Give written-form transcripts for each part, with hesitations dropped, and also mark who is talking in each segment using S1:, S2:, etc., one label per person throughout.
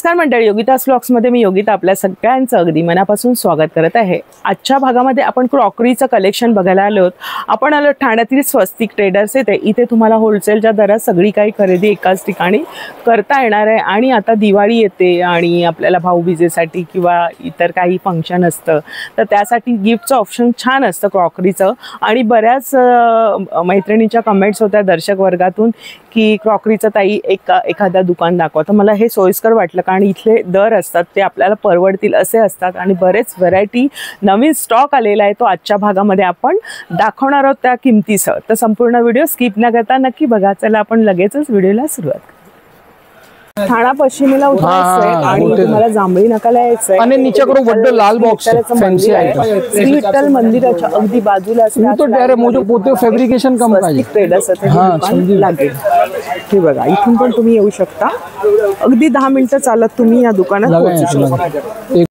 S1: नमस्कार मंडळी, योगितास व्लॉग्स मध्ये मी योगिता आपल्या सगळ्यांचं अगदी मनापासून स्वागत करत आहे। आजच्या भागामध्ये आपण क्रॉकरीचं कलेक्शन बघायला आलोत। आपण आलो ठाण्यातील स्वस्तिक ट्रेडर्स येथे। इथे तुम्हाला होलसेलच्या दरात सगळी काही खरेदी एकाच ठिकाणी करता येणार आहे। आणि आता दिवाळी येते आणि आपल्याला भाऊबीजेसाठी किंवा इतर काही फंक्शन असतं तर त्यासाठी गिफ्टचं ऑप्शन छान असतं क्रॉकरीचं। आणि बऱ्याच मैत्रिणींच्या कमेंट्स होत्या दर्शक वर्गातून की क्रॉकरीचं ताई एखादा दुकान दाखवा। तर मला हे सोयीस्कर वाटलं कारण इथले दर असतात ते आपल्याला परवडतील असे असतात आणि बरेच व्हरायटी नवीन स्टॉक आलेला आहे तो आजच्या भागामध्ये आपण दाखवणार आहोत त्या किमतीसह। तर संपूर्ण व्हिडिओ स्किप न करता नक्की बघा। चला आपण लगेचच व्हिडिओला सुरुवात करू। ठाणा पश्चिमेला उतरायचंय आणि तुम्हाला जांभळी नाकाला यायचंय
S2: आणि नीचेकडे वड्ड लाल बॉक्स फॅन्सी आहे।
S1: श्री विठ्ठल मंदिराच्या अगदी बाजूला असं
S2: तो डायरेक्ट मुझे पोते फॅब्रिकेशन कम पाहिजे
S1: ट्रेडर्स लागेल। हे बघा इथून पण तुम्ही येऊ शकता, अगदी 10 मिनिटं चालत तुम्ही या दुकानात पोहोचू शकता।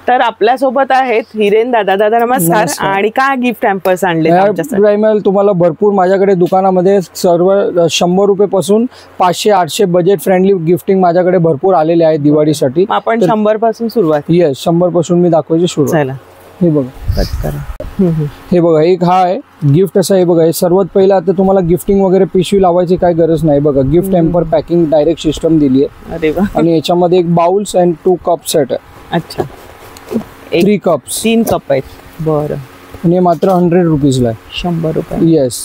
S1: तर आपल्या सोबत आहेत हिरेन दादा। दादा नमस्कार। आणि काय गिफ्ट हॅम्पर्स आणले
S2: आमच्यासाठी? तुम्हाला भरपूर माझ्याकडे दुकानामध्ये सर्व 100 रुपये पासून 500-800 बजेट फ्रेंडली गिफ्टिंग माझ्याकडे भरपूर आलेले आहे दिवाळीसाठी।
S1: आपण 100 पासून सुरुवात।
S2: येस 100 पासून मी दाखवायची सुरुवात। हे बघा कट करा। हे बघा एक हा आहे गिफ्ट असं आहे बघा। हे सर्वात पहिला आता तुम्हाला गिफ्टिंग वगैरे पिशवी लावायची काय गरज नाही बघा। Gift hamper packing direct system दिली आहे।
S1: अरे वा।
S2: आणि याच्यामध्ये एक बाउल्स अँड 2 कप सेट आहे।
S1: अच्छा
S2: 3 कप्स
S1: 3 कप आहेत। बरं
S2: आणि मात्र 100 रुपीजला आहे।
S1: 100 रुपये।
S2: येस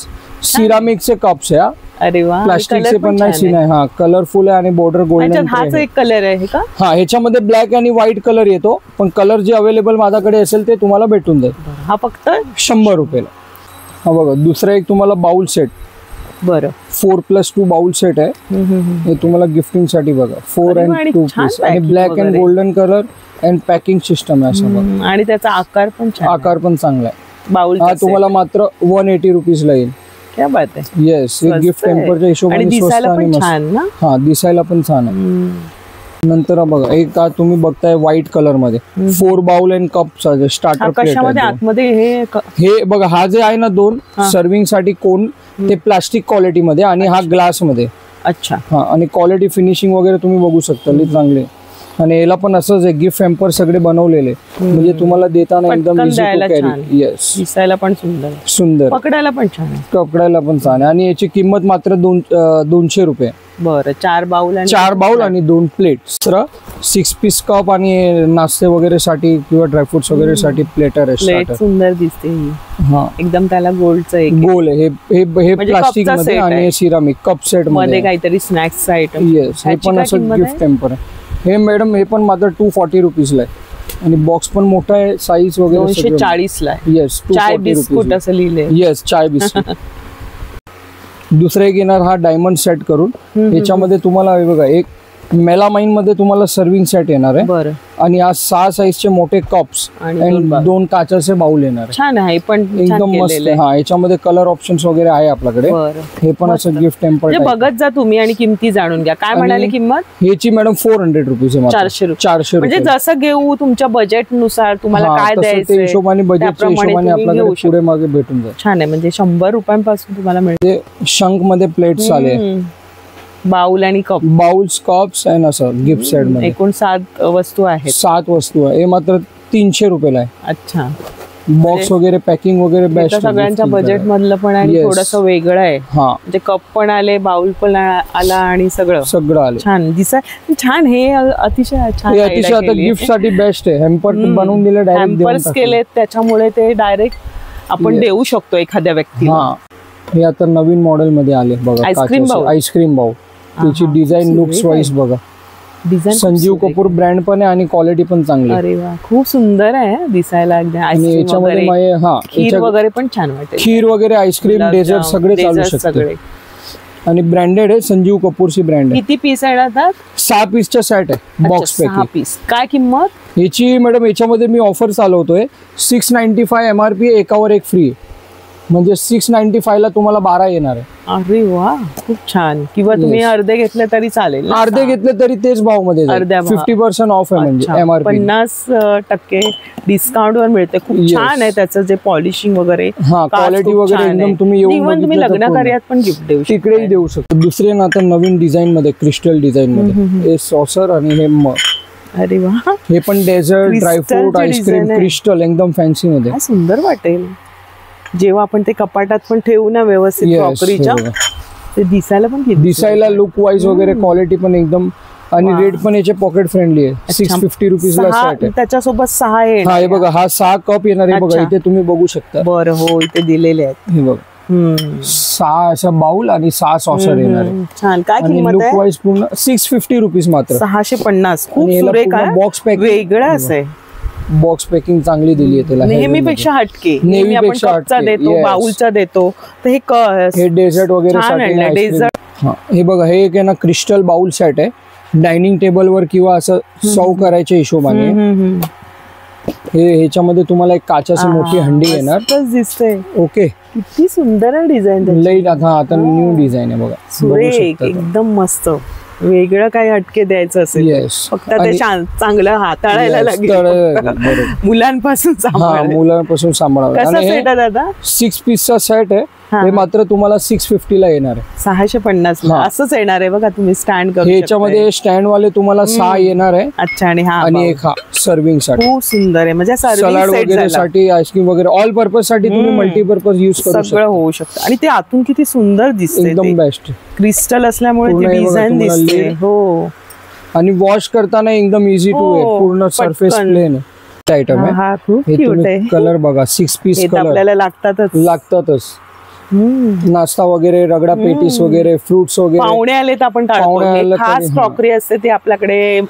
S2: सिरामिकचे कप्स आहे।
S1: अरे वा।
S2: प्लास्टिकचे पण नाही नाही। हा कलरफुल आहे आणि बॉर्डर गोल्डन।
S1: हाच एक कलर आहे का?
S2: हा ह्याच्यामध्ये ब्लॅक आणि व्हाईट कलर येतो पण कलर जे अवेलेबल माझ्याकडे असेल ते तुम्हाला भेटून जाईल।
S1: हा फक्त
S2: 100 रुपयाला। हा बघा दुसरा एक तुम्हाला बाउल सेट।
S1: बरं
S2: 4+2 बाउल सेट आहे। हे तुम्हाला गिफ्टिंग साठी बघा 4 and 2 पीस आणि black and golden colour and packing system आहे असं।
S1: आणि त्याचा आकार पण छान,
S2: आकार पण चांगला आहे।
S1: बाउल
S2: हा तुम्हाला मात्र 180 रुपीजला येईल।
S1: क्या बात आहे।
S2: येस एक गिफ्ट टेम्परच्या हिशोबाने
S1: दिसायला पण छान ना।
S2: हा दिसायला पण छान आहे। नंतर बघा एक तुम्ही बघताय व्हाईट कलर मध्ये 4 bowl and cup starter plate
S1: कशामध्ये आतमध्ये
S2: हे बघा हा जे आहे ना 2 सर्विंग साठी कोण ते प्लास्टिक क्वालिटी मध्ये आणि हा ग्लास मध्ये।
S1: अच्छा
S2: हा आणि क्वालिटी फिनिशिंग वगैरे तुम्ही बघू शकता लई चांगले। आणि याला पण असंच आहे गिफ्ट हॅम्पर सगळे बनवलेले म्हणजे तुम्हाला देताना एकदम इझी टू कॅरी। येस दिसायला
S1: पण सुंदर
S2: सुंदर,
S1: पकडायला पण छान आहे।
S2: पकडायला पण छान आहे आणि याची किंमत मात्र 200 रुपये।
S1: बरं 4 बाउल
S2: आणि 2 प्लेट। 6 पीस कप आणि नाश्ते वगैरे साठी किंवा ड्रायफ्रुट्स वगैरे साठी प्लेटर आहे।
S1: सुंदर दिसते ही। हा एकदम त्याला गोल्डचं एक
S2: गोल आहे। हे प्लास्टिक मध्ये आणि सिरामिक कप सेट
S1: मध्ये काहीतरी स्नॅक्स आयटम।
S2: येस हे पण असं गिफ्ट हॅम्पर आहे। हे मॅडम हे पण मात्र 240 रुपीजला आहे आणि बॉक्स पण मोठा आहे साईज वगैरे
S1: 240 ला आहे।
S2: येस
S1: चाय बिस्कुट असं लिहिले।
S2: येस चाय बिस्कुट। दुसरा एक येणार हा डायमंड सेट करून। याच्यामध्ये तुम्हाला बघा एक मेलामाइन मध्ये तुम्हाला सर्विंग सेट येणार आहे।
S1: बरं
S2: आणि आज 6 साईजचे मोठे कप्स आणि 2 काचेचे बाउल येणार आहे।
S1: छान आहे पण
S2: एकदम मस्त। हा याच्यामध्ये कलर ऑप्शन्स वगैरे आहे आपल्याकडे। हे पण असं गिफ्ट टेम्पर
S1: बघत जा तुम्ही आणि किमती जाणून घ्या। काय म्हणाले किंमत?
S2: ह्याची मॅडम 400 रुपीज आहे। 400
S1: म्हणजे जसं घेऊ तुमच्या बजेट नुसार तुम्हाला काय द्यायचं
S2: हिशोबाने बजेटच्या हिशोबाने आपल्याकडे पुढे मागे भेटून जाईल।
S1: छान आहे म्हणजे 100 रुपयांपासून तुम्हाला मिळते।
S2: शंख मध्ये प्लेट्स आले,
S1: बाउल आणि कप,
S2: बाउल्स कप्स आणि असं गिफ्ट सेट मध्ये
S1: एकूण 7 वस्तू आहेत।
S2: 7 वस्तू आहे। हे मात्र 300 रुपयाला आहे।
S1: अच्छा
S2: बॉक्स वगैरे पॅकिंग वगैरे बेस्ट
S1: सगळ्यांच्या बजेट मधलं पण आहे। थोडंसं वेगळं आहे। हा म्हणजे कप पण आले, बाउल पण आला आणि सगळं आलं। छान दिसाय छान। हे अतिशय छान,
S2: अतिशय आता गिफ्ट साठी बेस्ट आहे। हॅम्पर बनवून दिले डायरेक्ट
S1: हॅम्पर्स केलेत त्याच्यामुळे ते डायरेक्ट आपण देऊ शकतो एखाद्या व्यक्तीला।
S2: हा हे आता नवीन मॉडेल मध्ये आले बघा आईस्क्रीम बाउल। त्याची डिझाईन लुक्स वाईज बघा डिझाईन संजीव कपूर ब्रँड पण आहे आणि क्वालिटी पण चांगली।
S1: अरे वा खूप सुंदर आहे दिसायला एकदम।
S2: आणि याच्यामध्ये हा
S1: खीर वगैरे पण छान वाटते।
S2: खीर वगैरे आईस्क्रीम डेझर्ट सगळे चालू शकते आणि ब्रँडेड आहे संजीव कपूरची ब्रँड आहे।
S1: किती पीस येतात?
S2: 6 पीसचा सेट आहे बॉक्स पैकी।
S1: 6 पीस काय किंमत
S2: याची मॅडम? याच्यामध्ये मी ऑफर चालवतोय 695 MRP एकावर एक फ्री। म्हणजे 695 ला तुम्हाला 12 येणार आहे.
S1: अरे वा, खूप छान. किंवा तुम्ही अर्धे घेतले तरी चालेल,
S2: अर्धे घेतले तरी तेच भाव मध्ये 50% ऑफ आहे. म्हणजे MRP
S1: 50% डिस्काउंट वर मिळते. खूप छान आहे त्याचं जे पॉलिशिंग वगैरे,
S2: क्वालिटी वगैरे एकदम तुम्ही येऊन
S1: तुम्ही लग्न कार्यात पण गिफ्ट देऊ शकता,
S2: तिकडेही देऊ शकता. दुसरे ना आता नवीन डिझाईन मध्ये, क्रिस्टल डिझाईन मध्ये हे सॉसर आणि हे मग.
S1: अरे वा,
S2: हे पण डेझर्ट, ड्रायफ्रूट, आईस्क्रीम, क्रिस्टल एकदम फॅन्सी मध्ये.
S1: सुंदर वाटेल जेव्हा आपण ते कपाटात पण ठेवू ना व्यवस्थित क्रॉकरीच्या. ते दिसायला
S2: लुक वाईज वगैरे क्वालिटी पण एकदम. आणि रेट पण याचे पॉकेट फ्रेंडली आहे. 650 रुपीज ला सेट आहे.
S1: त्याच्यासोबत 6 आहे.
S2: हा हे बघा, हा 6 कप येणार आहे बघा, इथे तुम्ही बघू शकता.
S1: बरं, हो इथे दिलेले आहेत.
S2: हे बघा 6 असा बाउल आणि 6 सॉसर येणार आहे.
S1: छान. काय किंमत आहे?
S2: लुक वाईज पूर्ण 650 रुपीज मात्र.
S1: 650. खूप सुरेख आहे.
S2: बॉक्स पॅकिंग
S1: वेगळं असं आहे.
S2: बॉक्स पॅकिंग चांगली दिली आहे त्याला.
S1: नेहमीपेक्षा हटके. नेहमी आपण कपचा देतो, बाउलचा देतो, तर हे
S2: डेझर्ट वगैरे
S1: डेझर्ट.
S2: हे बघा, हे एक आहे ना क्रिस्टल बाउल सेट आहे. डायनिंग टेबल वर किंवा असं सर्व करायच्या हिशोबाने. ह्याच्यामध्ये तुम्हाला एक काचाची मोठी हंडी येणार.
S1: दिसते.
S2: ओके,
S1: किती सुंदर डिझाईन.
S2: लई आता न्यू डिझाईन आहे बघा.
S1: सुरेख, एकदम मस्त. वेगळं काही हटके द्यायचं असेल, फक्त ते चांगलं हाताळायला लागेल. मुलांपासून
S2: सांभाळावं.
S1: कसा सेट आहे दादा?
S2: 6 पीसचा सेट आहे. हे मात्र तुम्हाला 650 ला येणार आहे.
S1: 650 असंच येणार आहे बघा. तुम्ही स्टँड करू.
S2: ह्याच्यामध्ये स्टँड वाले तुम्हाला 6 येणार आहे.
S1: अच्छा.
S2: आणि एक सर्विंग साठी
S1: खूप सुंदर आहे. म्हणजे
S2: सलाड वगैरे साठी, आईस्क्रीम वगैरे ऑल पर्पज साठी तुम्ही मल्टीपर्पज युज करू शकता.
S1: सगळं होऊ शकतं. आणि ते आतून किती सुंदर दिसते,
S2: एकदम बेस्ट.
S1: क्रिस्टल असल्यामुळे डिझाईन दिसते. हो.
S2: आणि वॉश करताना एकदम इझी टू आहे. पूर्ण सरफेस प्लेन आयटम आहे. कलर बघा, 6 पीस कलर
S1: आपल्याला लागतातच.
S2: नाश्ता वगैरे, रगडा पेटीस वगैरे, फ्रुट्स वगैरे.
S1: पाहुणे आले तर आपण काढतो. खास क्रॉकरी असते ती आपल्याकडे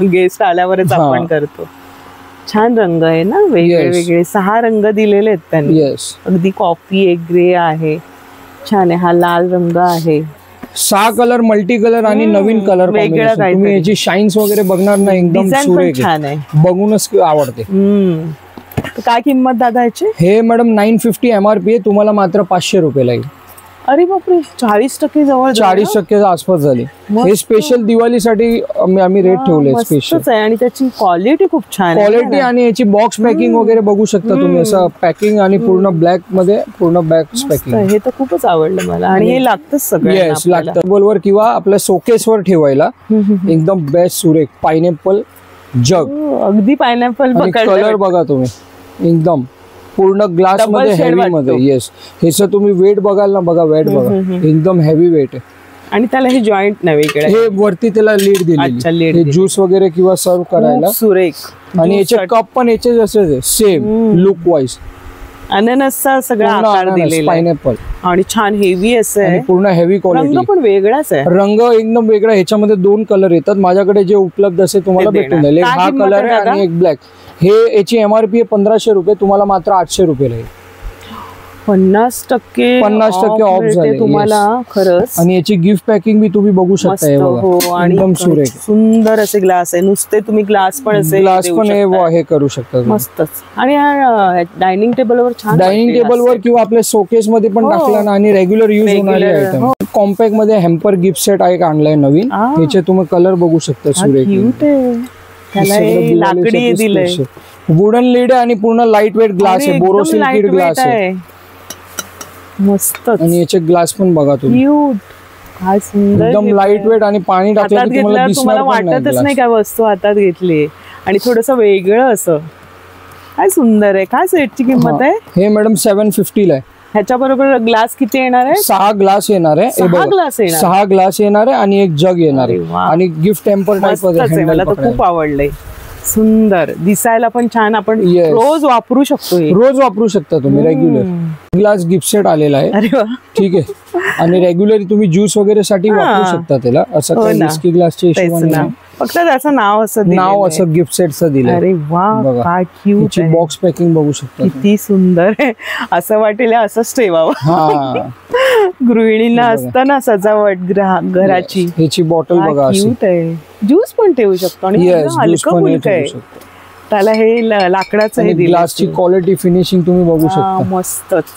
S1: गेस्ट आल्यावरच आपण करतो. छान रंग आहे ना, वेगळे 6 रंग दिलेले आहेत त्यांनी. अगदी कॉफी, एक ग्रे आहे. छान आहे. हा लाल रंग आहे.
S2: 6 कलर, मल्टी कलर आणि नवीन कलर. तुम्ही याची शाईन्स वगैरे बघणार ना, एकदम सुरेख
S1: छान आहे.
S2: बघूनच आवडते.
S1: काय किंमत दादा याची?
S2: हे मॅडम 950 MRP आहे. तुम्हाला मात्र 500 रुपये लागेल.
S1: अरे बापरे, 40% जवळ,
S2: 40% आसपास झाली. हे स्पेशल दिवाळीसाठी आम्ही रेट ठेवले स्पेशल.
S1: आणि त्याची क्वालिटी खूप छान आहे.
S2: क्वालिटी आणि याची बॉक्स पॅकिंग वगैरे बघू शकता तुम्ही. असं पॅकिंग आणि पूर्ण ब्लॅक मध्ये पूर्ण बॅक्स पॅकिंग.
S1: हे तर खूपच आवडलं मला. आणि हे लागतंच सगळं.
S2: येस, लागतं. टेबलवर किंवा आपल्या शोकेसवर ठेवायला एकदम बेस्ट सुरेख. पायनॅपल जग,
S1: अगदी पायनॅपल.
S2: कलर बघा तुम्ही, एकदम पूर्ण ग्लास मध्ये, हेवी मध्ये. येस, ह्याचं तुम्ही वेट बघाल ना, बघा वेट बघा, एकदम हेवी वेट आहे.
S1: आणि त्याला हे जॉईंट नव्हे,
S2: हे वरती त्याला लीड दिली, ज्यूस वगैरे किंवा सर्व करायला.
S1: सुरेख.
S2: आणि याचे कप पण याचे जसे सेम लुक वाईज.
S1: अननसचा सगळा आकार दिलेला,
S2: पायनॅपल.
S1: आणि छान हेवी असं,
S2: पूर्ण हेवी क्वालिटी.
S1: रंग पण वेगळाच आहे.
S2: रंग एकदम वेगळा. ह्याच्यामध्ये 2 कलर येतात. माझ्याकडे जे उपलब्ध असेल तुम्हाला भेटून जाईल. हा कलर आहे आणि एक ब्लॅक. हे याची MRP आहे 1500 रुपये. तुम्हाला मात्र 800 रुपये लागेल.
S1: 50%
S2: ऑफ झाले
S1: तुम्हाला खरंच.
S2: आणि याची गिफ्ट पॅकिंग बी तुम्ही बघू शकता. एकदम सुरेख,
S1: सुंदर असे ग्लास आहे. नुसते तुम्ही ग्लास पण
S2: हे करू शकता.
S1: मस्तच. आणि डायनिंग टेबलवर छान,
S2: डायनिंग टेबलवर किंवा आपल्या शोकेस मध्ये पण टाकला ना. आणि रेग्युलर यूज होणारी आयटम. कॉम्पॅक्ट मध्ये हॅम्पर गिफ्ट सेट एक आणलाय नवीन. त्याचे तुम्ही कलर बघू शकता. सुरेख.
S1: त्याला लाकडी दिलंय.
S2: वुडन लीड आहे आणि पूर्ण लाईट वेट ग्लास आहे. बोरोसिलिकेट ग्लास आहे.
S1: मस्त.
S2: आणि याचे ग्लास पण बघा तुम्ही, एकदम लाईट वेट. आणि पाणी टाकलं
S1: तुम्हाला वाटतच नाही काय वस्तू हातात घेतली. आणि थोडस वेगळं असं. काय सुंदर आहे. काय सेटची किंमत आहे?
S2: हे मॅडम 750 ला आहे.
S1: ह्याच्या बरोबर ग्लास किती येणार आहे?
S2: 6 ग्लास येणार आहे. 6 ग्लास येणार आहे आणि एक जग येणार आहे. आणि गिफ्ट टेम्पर टाइप मध्ये.
S1: मला तर खूप आवडलंय. सुंदर दिसायला पण छान. आपण रोज वापरू शकतो.
S2: रोज वापरू शकता तुम्ही. रेग्युलर ग्लास गिफ्ट सेट आलेला आहे.
S1: अरे वा, ठीक
S2: आहे. आणि रेग्युलरली तुम्ही ज्यूस वगैरे साठी वापरू शकता त्याला. असं काही विस्की ग्लासच्या हिशोबाने
S1: फक्त त्याचं नाव
S2: असं गिफ्ट सेटचं दिलं.
S1: अरे वा, काय क्यूट आहे.
S2: बॉक्स पॅकिंग बघू शकता.
S1: किती सुंदर आहे. असं वाटेल असंच ठेवावं. गृहिणींना असतं ना सजावट घराची.
S2: ह्याची बॉटल बघा,
S1: क्यूट आहे. ज्यूस पण ठेवू शकतो. आणि हलकं फुलकं आहे. त्याला हे लाकडाचं हे
S2: ग्लासची क्वालिटी, फिनिशिंग तुम्ही बघू शकता.
S1: मस्तच.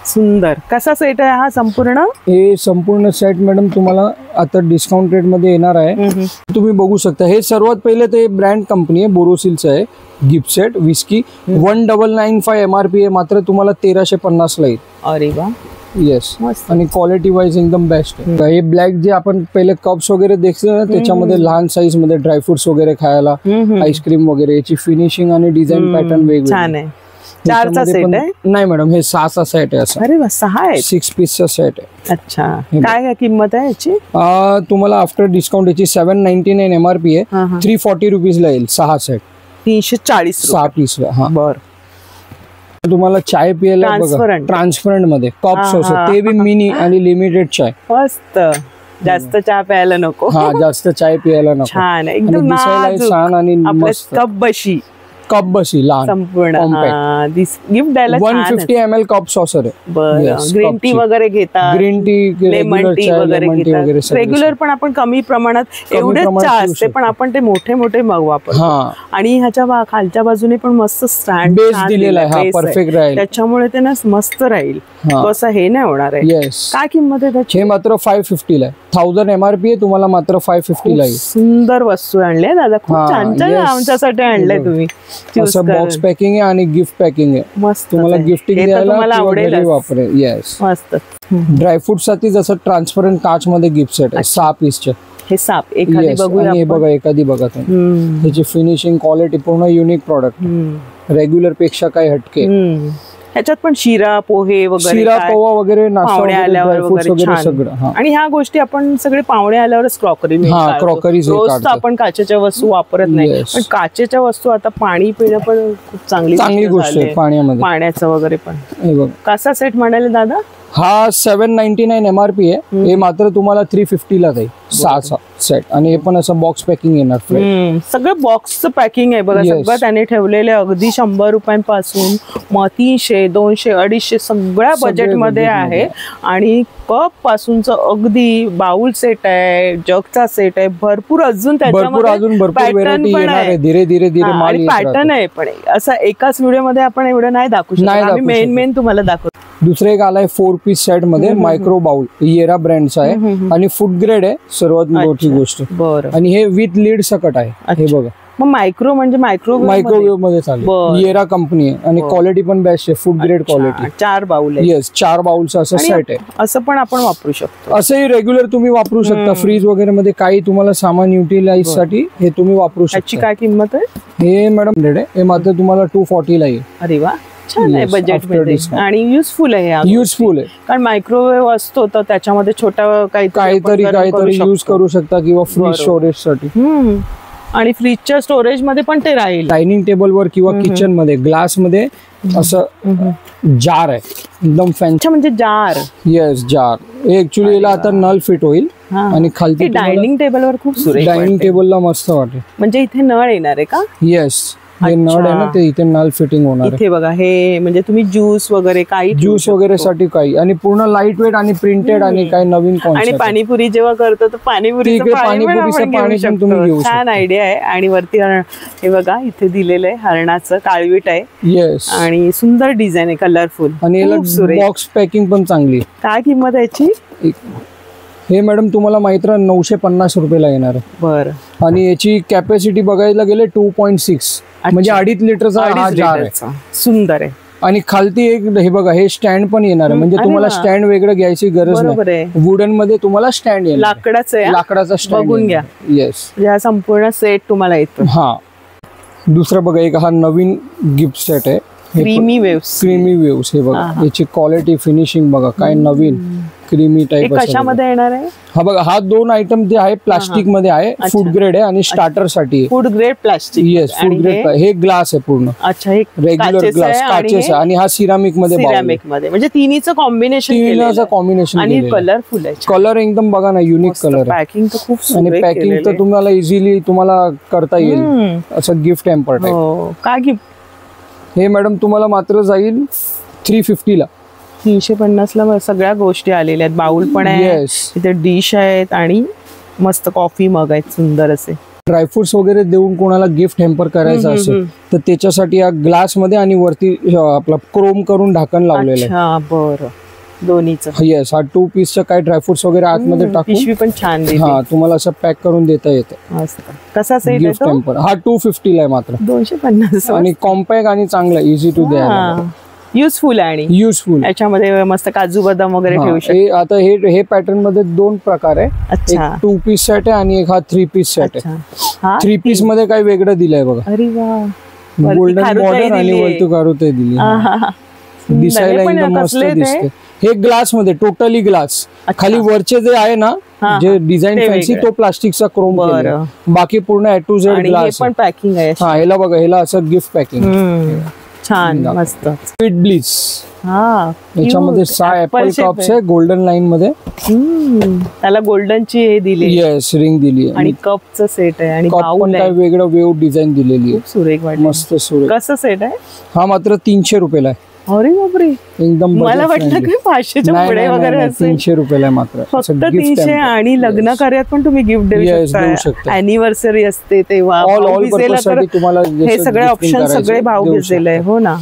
S1: सुंदर. कसा सेट आहे हा संपूर्ण?
S2: हे संपूर्ण सेट मॅडम तुम्हाला आता डिस्काउंट रेट मध्ये येणार आहे. तुम्ही बघू शकता. हे सर्वात पहिले ते ब्रँड कंपनी आहे, बोरोसिलचं आहे. गिफ्ट सेट विस्की 1995 MRP आहे, मात्र तुम्हाला 1350 ला येईल.
S1: अरे वा.
S2: येस. आणि क्वालिटी वाईज एकदम बेस्ट आहे. हे ब्लॅक जे आपण पहिले कप्स वगैरे देखतो ना, त्याच्यामध्ये लहान साईज मध्ये ड्रायफ्रुट्स वगैरे खायला, आईस्क्रीम वगैरे, याची फिनिशिंग आणि डिझाईन पॅटर्न वेगवेगळे.
S1: छान आहे. 4चा सेट आहे?
S2: नाही मॅडम, हे 6चा सेट आहे. असं.
S1: अरे वा, 6 आहे.
S2: 6 पीसचा सेट आहे.
S1: अच्छा. काय किंमत आहे याची?
S2: तुम्हाला आफ्टर डिस्काउंट याची 799 MRP आहे. 340 रुपीजला येईल 6 सेट.
S1: 340
S2: 6 पीसला. हा
S1: बरं.
S2: तुम्हाला चाय पियाला बघा, ट्रान्सपरंट मध्ये कप्स असतात, ते बी मिनी आणि लिमिटेड चाय.
S1: मस्त. जास्त चहा प्यायला नको.
S2: हा, जास्त चाय पियाला नको.
S1: छान, एकदम
S2: दिसायला छान आणि मस्त. कप बशी लहान
S1: संपूर्ण गिफ्ट द्यायला.
S2: 150 ml कप सॉसर आहे.
S1: ग्रीन टी वगैरे घेतात,
S2: ग्रीन टी,
S1: लेमन टी वगैरे घेतात. रेग्युलर पण आपण कमी प्रमाणात एवढेच चहा असते, पण आपण ते मोठे मोठे मग वापरतो. आणि ह्याच्या खालच्या बाजूने पण मस्त स्टँड
S2: बेस दिलेला आहे, परफेक्ट राहील.
S1: त्याच्यामुळे ते ना मस्त राहील. कसं हे नाही होणार आहे. काय किंमत आहे त्याची?
S2: हे मात्र 550 ला आहे. 1000 MRP आहे, तुम्हाला मात्र 550 ला येईल.
S1: सुंदर वस्तू आणले दादा, खूप छान छान आमच्यासाठी आणले तुम्ही.
S2: असं बॉक्स पॅकिंग आहे आणि गिफ्ट पॅकिंग आहे.
S1: मस्त.
S2: तुम्हाला गिफ्टिंग द्यायला
S1: आवडेल.
S2: वापरेल. येस.
S1: मस्त.
S2: ड्रायफ्रुट साठी जसं ट्रान्सपरंट काच मध्ये गिफ्ट सेट आहे 6 पीसचे.
S1: हे साप एखादी बघूया.
S2: हे बघा, एखादी बघा तुम्ही. त्याची फिनिशिंग, क्वालिटी पूर्ण युनिक प्रॉडक्ट. रेग्युलर पेक्षा काही हटके.
S1: ह्याच्यात पण शिरा, पोहे वगैरे,
S2: शिरा, पोहा वगैरे,
S1: पाहुणे आल्यावर वगैरे सगळं. आणि ह्या गोष्टी आपण सगळे पाहुणे आल्यावरच क्रॉकरी रोज आपण काचेच्या वस्तू वापरत नाही, पण काचेच्या वस्तू आता पाणी पिणं पण खूप चांगली गोष्ट आहे. पाण्याचं वगैरे पण. कसा सेट म्हणाले दादा?
S2: हा 799 MRP आहे. हे मात्र तुम्हाला 350 ला जाईल 6चा सेट. आणि हे पण असं बॉक्स पॅकिंग येणार.
S1: सगळं बॉक्सचं पॅकिंग आहे बघा. सगळं त्याने ठेवलेले अगदी 100 रुपयांपासून 300, 200, 250 सगळ्या बजेट मध्ये आहे. आणि कप पासूनच अगदी बाउल सेट आहे, जगचा सेट आहे, भरपूर अजून त्याच्यामध्ये पॅटर्न पण आहे.
S2: धीरे धीरे
S1: पॅटर्न आहे. पण असं एकाच व्हिडिओ मध्ये आपण एवढं नाही दाखवू शकत. मेन तुम्हाला दाखवतो.
S2: दुसरे एक आलाय 4 पीस सेट मध्ये, मायक्रो बाउल, येरा ब्रँडचा आहे आणि फूड ग्रेड आहे सर्वात मोठी गोष्ट. आणि हे विथ लीड सकट आहे. हे बघा.
S1: मग मायक्रो म्हणजे
S2: मायक्रोवेव्ह मध्ये चालेल. येरा कंपनी आहे आणि क्वालिटी पण बेस्ट आहे, फूड ग्रेड क्वालिटी.
S1: 4 बाउल आहे.
S2: येस, 4 बाउलचा असं सेट आहे.
S1: असं पण आपण वापरू शकतो.
S2: असंही रेग्युलर तुम्ही वापरू शकता. फ्रीज वगैरे मध्ये काही तुम्हाला सामान युटिलाइज साठी हे तुम्ही वापरू शकता.
S1: त्याची काय किंमत आहे?
S2: हे मॅडम रेड आहे. हे मात्र तुम्हाला 240 ला येईल.
S1: अरे वा, छान आहे बजेट मध्ये. आणि युजफुल आहे.
S2: युजफुल आहे,
S1: कारण मायक्रोवेव्ह असतो तर त्याच्यामध्ये छोटा
S2: काहीतरी यूज करू शकता किंवा फ्रीज स्टोरेज साठी.
S1: आणि फ्रीजच्या स्टोरेज मध्ये पण ते राहील.
S2: डायनिंग टेबल वर किंवा किचन मध्ये ग्लास मध्ये असं जार आहे, एकदम फॅन्सी.
S1: म्हणजे जार.
S2: येस, जार. ऍक्च्युली याला आता नळ फिट होईल आणि खालती
S1: डायनिंग टेबलवर खूप सुरेख.
S2: डायनिंग टेबलला मस्त वाटेल.
S1: म्हणजे इथे नळ येणार आहे का?
S2: येस, हे नळ आहे ना, ते इथे नळ फिटिंग होणार आहे.
S1: इथे बघा, हे म्हणजे तुम्ही ज्यूस वगैरे काही
S2: ज्यूस वगैरे साठी काही. आणि पूर्ण लाईट वेट आणि प्रिंटेड आणि काही नवीन
S1: आणि पाणीपुरी जेव्हा करतो तर पाणीपुरीचं पाणी पण तुम्ही घेऊ. छान आयडिया आहे. आणि वरती हे बघा इथे दिलेलं आहे हरणाचं काळवीट आहे.
S2: येस.
S1: आणि सुंदर डिझाईन आहे, कलरफुल.
S2: आणि बॉक्स पॅकिंग पण चांगली.
S1: काय किंमत आहे याची?
S2: हे मॅडम तुम्हाला माहित 950 रुपयाला येणार आहे.
S1: बरं.
S2: आणि याची कॅपॅसिटी बघायला गेले 2.6, म्हणजे 2.5 लिटरचा हा जार आहे.
S1: सुंदर आहे.
S2: आणि खालती एक हे बघा, हे स्टँड पण येणार आहे. म्हणजे तुम्हाला स्टँड वेगळं घ्यायची गरज नाही. वुडन मध्ये तुम्हाला स्टँड येईल. लाकडाचा स्टँड
S1: बघून घ्या.
S2: येस,
S1: हा संपूर्ण सेट तुम्हाला येतो.
S2: हा. दुसरा बघा, एक हा नवीन गिफ्ट सेट आहे,
S1: क्रीमी वेव्स.
S2: हे बघा, याची क्वालिटी, फिनिशिंग बघा, काय नवीन क्रीमी टाइप.
S1: कशामध्ये येणार आहे?
S2: हा बघा, हा 2 आयटम जे आहे प्लास्टिक मध्ये आहे. फूड ग्रेड आहे आणि स्टार्टर साठी.
S1: Food grade plastic.
S2: Yes, food grade. हे ग्लास आहे पूर्ण.
S1: अच्छा, हे
S2: रेग्युलर ग्लास काचेचा. आणि हा सिरामिक मध्ये.
S1: म्हणजे तिन्हीचं कॉम्बिनेशन. आणि कलरफुल आहे.
S2: कलर एकदम बघा ना, युनिक कलर.
S1: पॅकिंग तर खूप.
S2: आणि पॅकिंग तर तुम्हाला इझिली तुम्हाला करता येईल. असं गिफ्ट हॅम्पर टाइप.
S1: काय गिफ्ट?
S2: हे मॅडम तुम्हाला मात्र जाईल 350 ला.
S1: 350 ला सगळ्या गोष्टी आलेल्या आहेत. बाउल पण आहे, इथे डिश आहेत आणि मस्त कॉफी मग आहेत सुंदर असे.
S2: ड्रायफ्रुट्स वगैरे देऊन कोणाला गिफ्ट हॅम्पर करायचं असेल तर त्याच्यासाठी या ग्लास मध्ये आणि वरती आपला क्रोम करून ढाकण लावलेलं आहे.
S1: बरं, दोन्हीचं.
S2: येस, हा 2 पीसचं काय ड्रायफ्रुट्स वगैरे आतमध्ये टाकून
S1: पिशवी पण छान
S2: हा तुम्हाला असं पॅक करून देता येतं.
S1: कसा सेट
S2: गिफ्ट हॅम्पर हा 250 ला आहे मात्र.
S1: 250
S2: आणि कॉम्पॅक्ट आणि चांगला, इझी टू द्यायला,
S1: युजफुल आणि
S2: युजफुल.
S1: याच्यामध्ये मस्त काजू बदाम वगैरे ठेवू शकतो.
S2: आता हे पॅटर्न मध्ये 2 प्रकार आहे. एक 2 पीस सेट आहे आणि एक हा 3 पीस सेट आहे. 3 पीस मध्ये काय वेगळं दिलंय बघा.
S1: अरे वा,
S2: गोल्डन बॉर्डर आणि वरती कारुते दिली. दिसायला एकदम मस्त दिसते. हे ग्लास मध्ये, टोटली ग्लास. खाली वरचे जे आहे ना जे डिझाईन फॅन्सी तो प्लास्टिकचा क्रोम केला, बाकी पूर्ण A to Z ग्लास.
S1: पण पॅकिंग आहे.
S2: हा, ह्याला बघा, ह्याला असं गिफ्ट पॅकिंग
S1: छान मस्त.
S2: स्वीट ब्लिस, याच्यामध्ये 6 ऍपल कप्स आहे गोल्डन लाईन मध्ये.
S1: त्याला गोल्डनची हे दिली,
S2: येस, रिंग दिली
S1: आणि कपचं सेट आहे आणि
S2: बाउल आहे. वेगळं वेव डिझाईन दिलेली आहे,
S1: सुरेख वाटतं,
S2: मस्त सुरेख.
S1: कसं सेट आहे
S2: हा? मात्र 300 रुपयाला आहे.
S1: अरे बापरे, एकदम मला वाटलं की 500च्या पुढे वगैरे असेल.
S2: 300 रुपयाला आहे मात्र,
S1: फक्त 300. आणि लग्न कार्यात पण तुम्ही गिफ्ट देऊ शकता. अॅनिव्हर्सरी असते तेव्हा
S2: तुम्हाला
S1: हे सगळे ऑप्शन, सगळे भाव घेतलेले आहे. हो ना,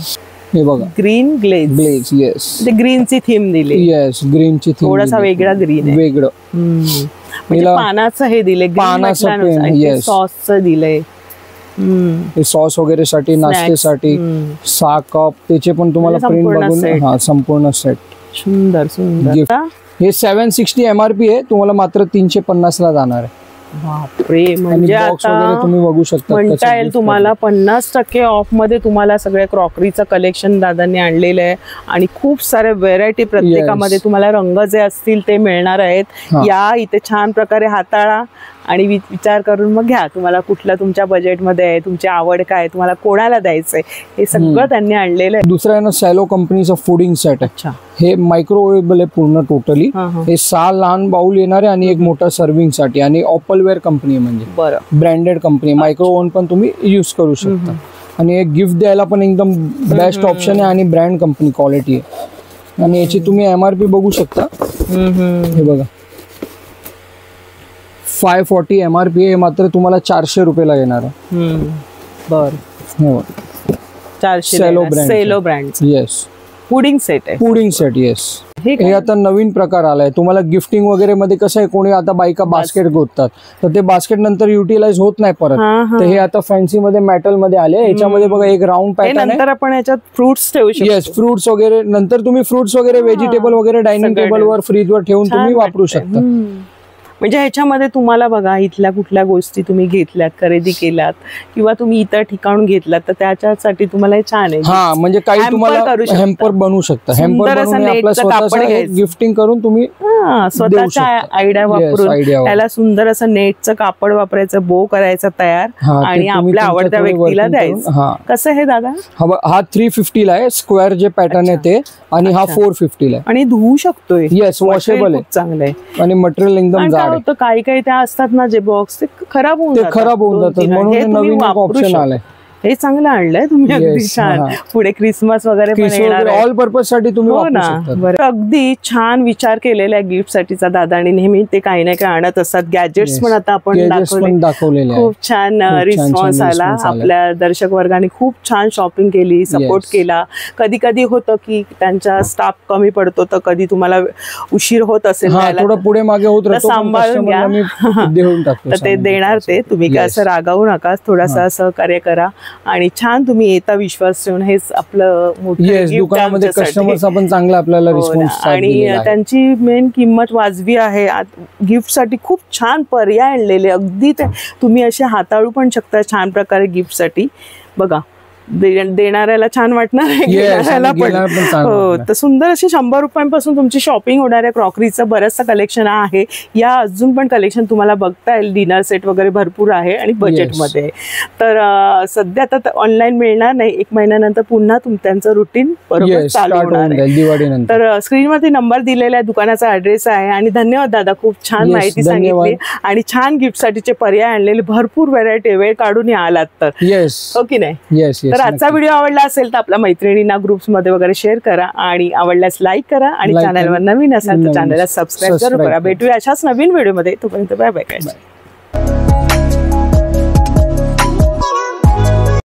S2: हे बघा,
S1: ग्रीन ग्लेज.
S2: येस,
S1: ते ग्रीनची थीम दिली.
S2: येस, ग्रीनची थीम,
S1: थोडासा वेगळा ग्रीन आहे,
S2: वेगळं.
S1: म्हणजे पानाचं हे दिले, पानाचं सॉसचं दिलंय,
S2: सॉस वगैरे साठी, नाश्त्यासाठी. 6 कप त्याचे पण तुम्हाला प्रिंट बघून. हा, संपूर्ण सेट
S1: सुंदर सुंदर.
S2: हे 760 MRP आहे, तुम्हाला मात्र 350 ला जाणार आहे.
S1: बापरे, म्हणजे आता
S2: तुम्ही बघू शकता,
S1: म्हणता येईल तुम्हाला 50% ऑफ मध्ये तुम्हाला सगळ्या क्रॉकरीचं कलेक्शन दादांनी आणलेलं आहे. आणि खूप सारे व्हेरायटी, प्रत्येकामध्ये तुम्हाला रंग जे असतील ते मिळणार आहेत. या इथे छान प्रकारे हाताळा आणि विचार करून मग घ्या, तुम्हाला कुठला तुमच्या बजेटमध्ये आहे, तुमची आवड काय, तुम्हाला कोणाला द्यायचंय, हे सगळं त्यांनी आणलेलं आहे.
S2: दुसरा आहे ना सॅलो कंपनीचा फूडिंग सेट आहे.
S1: अच्छा,
S2: हे मायक्रोवेबल आहे पूर्ण टोटली. हे 6 लहान बाउल येणार आहे आणि एक मोठा सर्विंग साठी. आणि ऑपलवेअर कंपनी, म्हणजे ब्रँडेड कंपनी. मायक्रो ओव्हन पण तुम्ही युज करू शकता. आणि एक गिफ्ट द्यायला पण एकदम बेस्ट ऑप्शन आहे आणि ब्रँड कंपनी क्वालिटी आहे. आणि याची तुम्ही MRP बघू शकता. हे बघा, 540 MRP आहे, मात्र तुम्हाला 400 रुपयाला येणार आहे.
S1: बरं, 400. Cello brand.
S2: Yes,
S1: pudding set आहे.
S2: Pudding set, yes. हे आता नवीन प्रकार आलाय. तुम्हाला गिफ्टिंग वगैरे मध्ये कसं आहे, कोणी आता बायका बास्केट गोततात, तर ते बास्केट नंतर युटिलाइज होत नाही परत. तर हे आता फॅन्सी मध्ये, मेटल मध्ये आले. याच्यामध्ये बघा एक राऊंड पॅटर्न आहे.
S1: नंतर आपण याच्यात फ्रुट्स ठेवू शकतो.
S2: येस, फ्रुट्स वगैरे. नंतर तुम्ही फ्रुट्स वगैरे, व्हेजिटेबल वगैरे डायनिंग टेबलवर, फ्रीजवर ठेवून तुम्ही वापरू शकता.
S1: म्हणजे ह्याच्यामध्ये तुम्हाला बघा, इथल्या कुठल्या गोष्टी तुम्ही घेतल्यात, खरेदी केल्यात, किंवा तुम्ही इतर ठिकाणून घेतलात, तर त्याच्यासाठी तुम्हाला छान आहे.
S2: हा, म्हणजे काही तुम्हाला हॅम्पर बनवू शकता. हॅम्पर बनवून आपला स्वतःचा गिफ्टिंग करून तुम्ही
S1: स्वतःच्या आयडिया वापरून त्याला सुंदर असं नेटचं कापड वापरायचं, बो करायचं तयार, आणि आपल्या आवडत्या व्यक्तीला द्यायचं. कसं हे दादा?
S2: हा 350 ला आहे, स्क्वेअर जे पॅटर्न आहे ते. आणि हा 450 ला आहे.
S1: आणि धुवू शकतोय.
S2: येस, वॉशेबल आहे,
S1: चांगलं आहे.
S2: आणि मटेरियल एकदम जाड आहे.
S1: काही काही त्या असतात ना जे बॉक्स, ते खराब होऊन
S2: जातात, म्हणून नवीन ऑप्शन आलंय.
S1: हे चांगलं आणलंय तुम्ही, अगदी छान. पुढे क्रिसमस वगैरे पण येणार,
S2: ऑल पर्पज साठी तुम्ही वापरू शकता.
S1: अगदी छान विचार केलेला आहे गिफ्ट साठीचा दादानी. नेहमी ते काही ना काही आणत असतात. गॅजेट्स पण आता आपण दाखवले, खूप छान रिस्पॉन्स आला. आपल्या दर्शक वर्गाने खूप छान शॉपिंग केली, सपोर्ट केला. कधी कधी होतं की त्यांचा स्टाफ कमी पडतो, तर कधी तुम्हाला उशीर होत असेल,
S2: थोडं पुढे मागे होत राहतो,
S1: सांभाळून घ्या. तर ते देणार ते, तुम्ही काय असं रागावू नका, थोडासा सहकार्य करा. आणि छान तुम्ही येता विश्वास ठेवून. हेच आपलं
S2: दुकानामध्ये कस्टमर्स आपण चांगला आपल्याला रिस्पॉन्स.
S1: आणि त्यांची मेन किंमत वाजवी आहे. गिफ्ट साठी खूप छान पर्याय आणलेले, अगदी ते तुम्ही असे हाताळू पण शकता छान प्रकारे गिफ्ट साठी. बघा, देणाऱ्याला छान वाटणार आहे, घेणाऱ्याला पण. हो, तर सुंदर अशी 100 रुपयांपासून तुमची शॉपिंग होणार आहे. क्रॉकरीचं बऱ्याचसं कलेक्शन आहे. या अजून पण कलेक्शन तुम्हाला बघता येईल. डिनर सेट वगैरे भरपूर आहे आणि बजेटमध्ये. तर सध्या आता ऑनलाईन मिळणार नाही, 1 महिन्यानंतर पुन्हा त्यांचं रुटीन बरोबर चालू होणार आहे. तर स्क्रीनवरती नंबर दिलेला आहे, दुकानाचा ऍड्रेस आहे. आणि धन्यवाद दादा, खूप छान माहिती सांगितली आणि छान गिफ्ट साठीचे पर्याय आणलेले, भरपूर व्हरायटी. वेळ काढून आलात तर, हो की नाही? तर आजचा व्हिडिओ आवडला असेल तर आपल्या मैत्रिणींना ग्रुप्स मध्ये वगैरे शेअर करा. आणि आवडल्यास लाईक करा. आणि चॅनलवर नवीन असाल तर चॅनलला सबस्क्राईब जरूर करा. भेटूया अशाच नवीन व्हिडिओ मध्ये. तोपर्यंत बाय बाय.